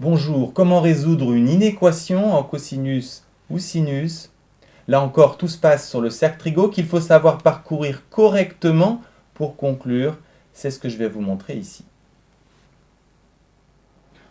Bonjour, comment résoudre une inéquation en cosinus ou sinus? Là encore, tout se passe sur le cercle trigo qu'il faut savoir parcourir correctement pour conclure. C'est ce que je vais vous montrer ici.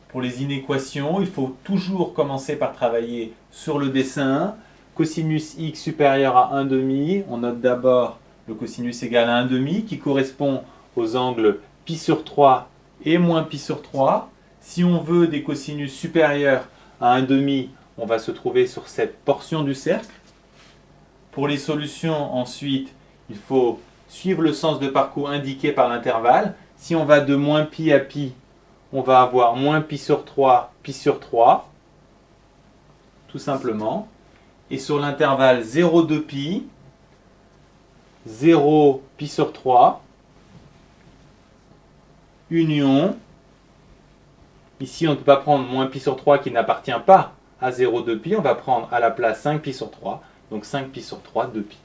Pour les inéquations, il faut toujours commencer par travailler sur le dessin. Cosinus x supérieur à 1 demi, on note d'abord le cosinus égal à 1 demi qui correspond aux angles pi sur 3 et moins pi sur 3. Si on veut des cosinus supérieurs à 1 demi, on va se trouver sur cette portion du cercle. Pour les solutions, ensuite, il faut suivre le sens de parcours indiqué par l'intervalle. Si on va de moins pi à pi, on va avoir moins pi sur 3, tout simplement. Et sur l'intervalle 0,2 pi, 0 pi sur 3, union. Ici, on ne peut pas prendre moins pi sur 3 qui n'appartient pas à 0,2 pi. On va prendre à la place 5 pi sur 3. Donc 5 pi sur 3, 2 pi.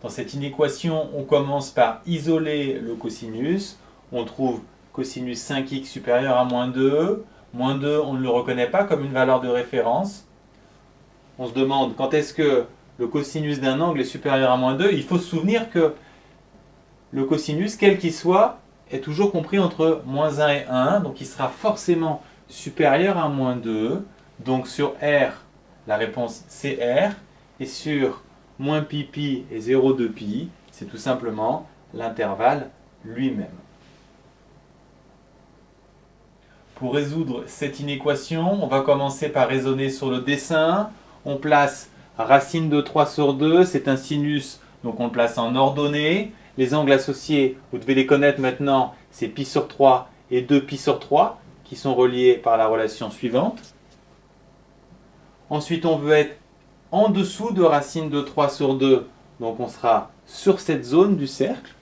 Dans cette inéquation, on commence par isoler le cosinus. On trouve cosinus 5x supérieur à moins 2. Moins 2, on ne le reconnaît pas comme une valeur de référence. On se demande quand est-ce que le cosinus d'un angle est supérieur à moins 2. Il faut se souvenir que le cosinus, quel qu'il soit, est toujours compris entre moins 1 et 1. Donc il sera forcément supérieur à moins 2. Donc sur R, la réponse c'est R. Et sur moins pi pi et 0,2 pi, c'est tout simplement l'intervalle lui-même. Pour résoudre cette inéquation, on va commencer par raisonner sur le dessin. On place racine de 3 sur 2, c'est un sinus, donc on le place en ordonnée. Les angles associés, vous devez les connaître maintenant, c'est pi sur 3 et 2 pi sur 3, qui sont reliés par la relation suivante. Ensuite, on veut être en dessous de racine de 3 sur 2, donc on sera sur cette zone du cercle.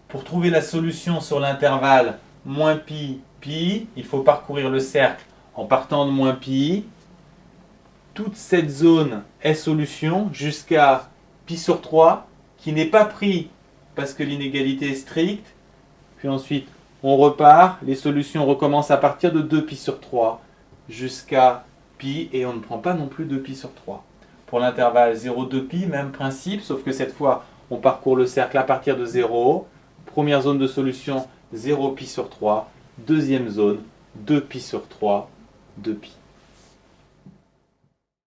Pour trouver la solution sur l'intervalle moins pi, pi, il faut parcourir le cercle en partant de moins pi. Toute cette zone est solution jusqu'à pi sur 3, qui n'est pas pris parce que l'inégalité est stricte. Puis ensuite, on repart, les solutions recommencent à partir de 2 pi sur 3 jusqu'à pi, et on ne prend pas non plus 2 pi sur 3. Pour l'intervalle 0,2 pi, même principe, sauf que cette fois, on parcourt le cercle à partir de 0. Première zone de solution, 0 pi sur 3. Deuxième zone, 2 pi sur 3, 2 pi.